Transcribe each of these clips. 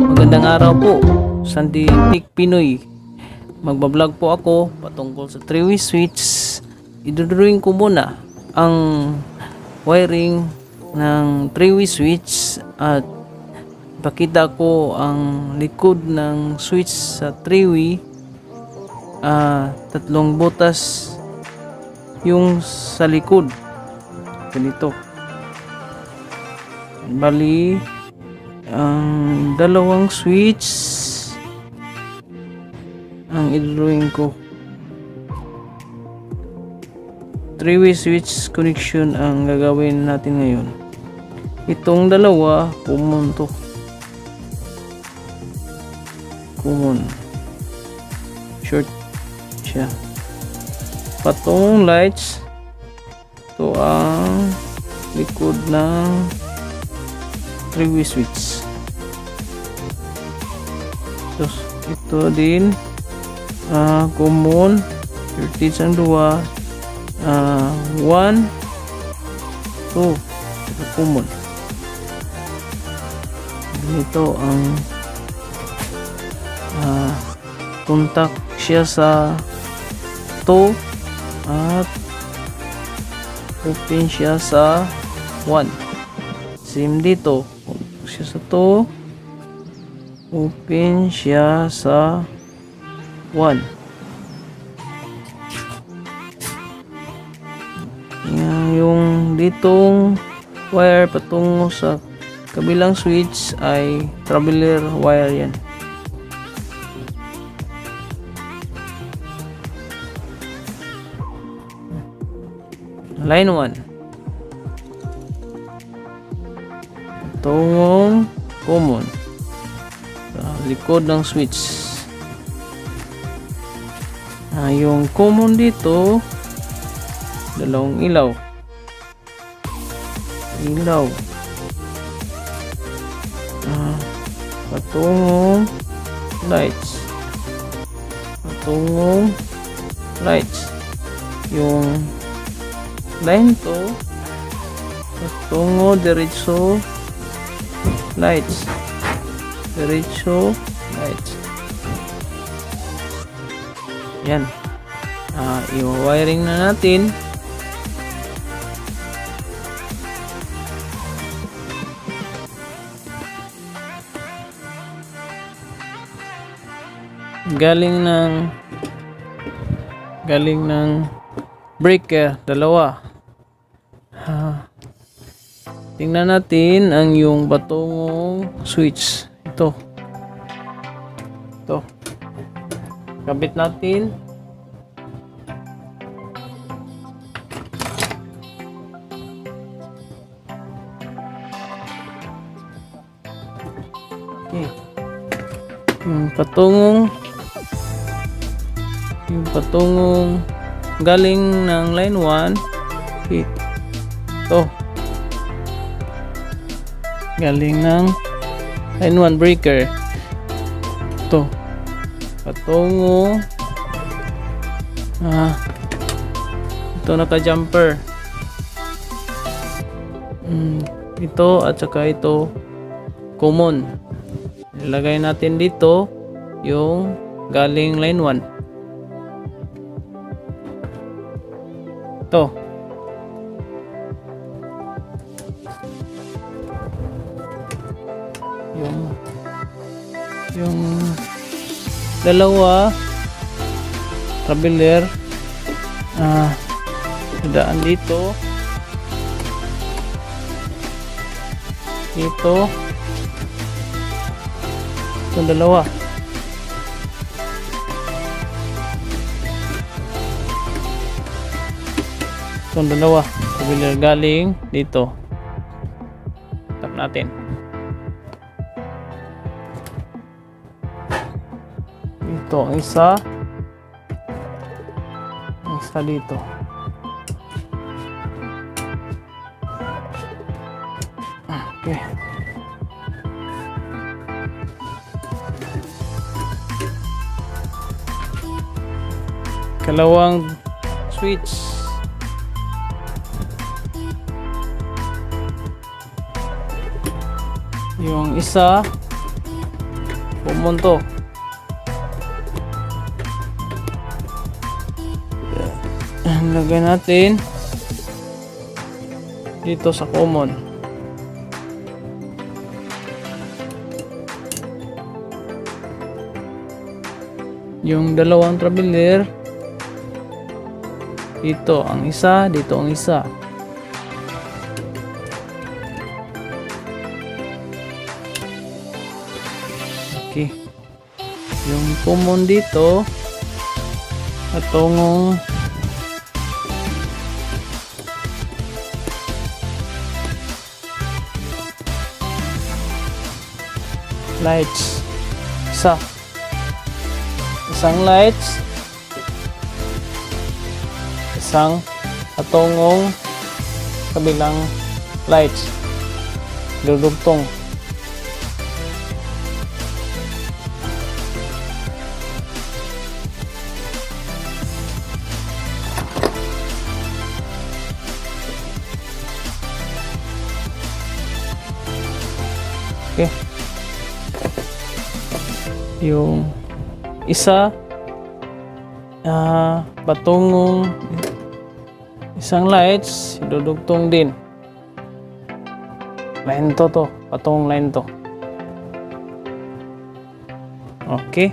Magandang araw po, Sanditik Pinoy. Magbablog po ako patungkol sa 3-way switch. Idudrawing ko muna ang wiring ng 3-way switch at pakita ko ang likod ng switch sa 3-way. Tatlong butas yung sa likod. Ganito. Bali, ang dalawang switch ang idrawing ko. 3-way switch connection ang gagawin natin ngayon. Itong dalawa common to. Common. Short siya. Patungong lights. Ito ang likod ng 3-way switch. Tapos ito din common. 30 ang dua. 1 2 common. Ito ang contact siya sa 2 at open siya sa 1. Same dito, siya sa 2, open siya sa 1. Yung ditong wire patungo sa kabilang switch ay traveler wire yan. Line 1 patungong common sa likod ng switch. Yung common dito, dalawang ilaw patungong lights yung line to patungo diretso lights yan. I-wiring na natin. Galing ng breaker dalawa. Tingnan natin ang yung patungong switch. Ito kabit natin. Okay. Yung patungong galing ng line 1. Ito galing ng line 1 breaker. Ito patungo ito naka jumper. Ito at saka ito common. Ilagay natin dito yung galing line 1. Ito yung dalawa traveler daan dito itong dalawa traveler galing dito. Tap natin. Ito ang isa dito. Okay. Kalawang switch. Yung isa pumunto. Lagay natin dito sa common. Yung dalawang traveler dito ang isa, dito ang isa. Okay. Yung common dito patungong lights. Isang lights, isang patungong kabilang lights. Dudugtong. Okay. Yung isa patungong isang lights idudugtong din. Line to, patungong line to. Okay.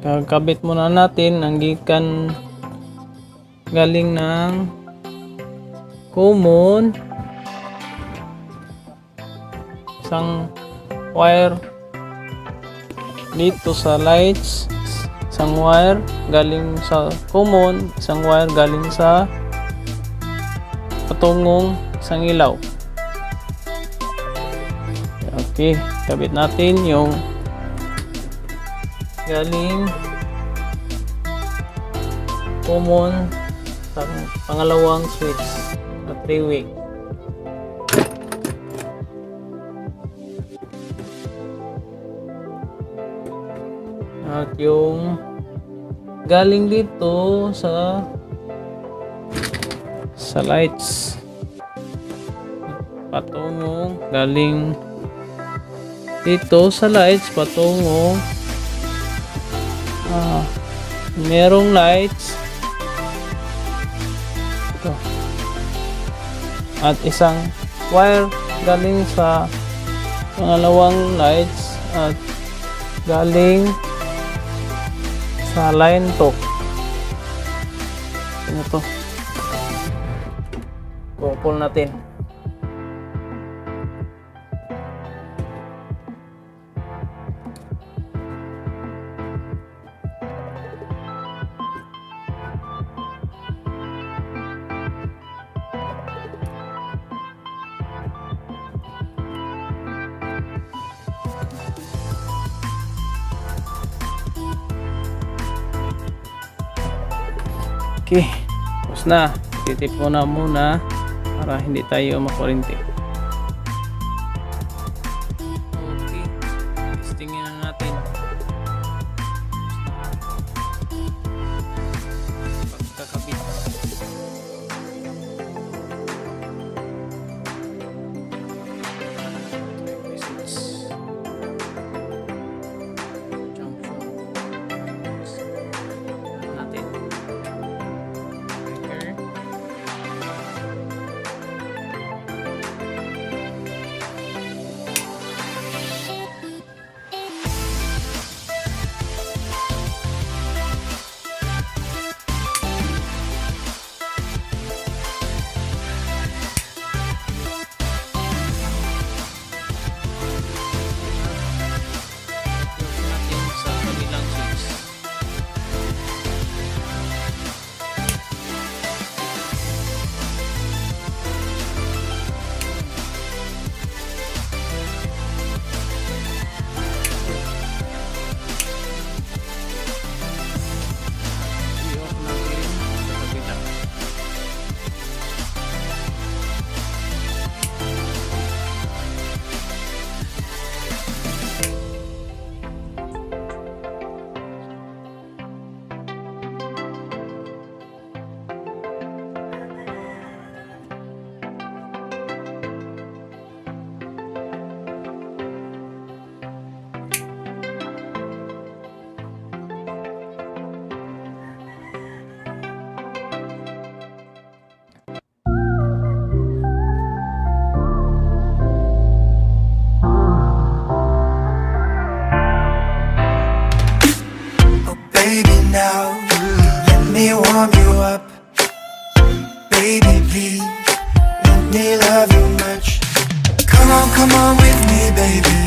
Kakabit muna natin ang gikan galing ng common, isang wire dito sa lights, isang wire galing sa common, isang wire galing sa patungong isang ilaw. Okay, kabit natin yung galing common sa pangalawang switch na 3-way. At yung galing dito sa lights patungong galing dito sa lights patungong merong lights ito. At isang wire galing sa pangalawang lights at galing sa line to. Ano to? Pull natin. Okay, tapos na. Titip ko na muna para hindi tayo makuryente. Okay, testingin na natin. Pagkakabit. baby, now let me warm you up. Baby, please, let me love you much. Come on with me, baby.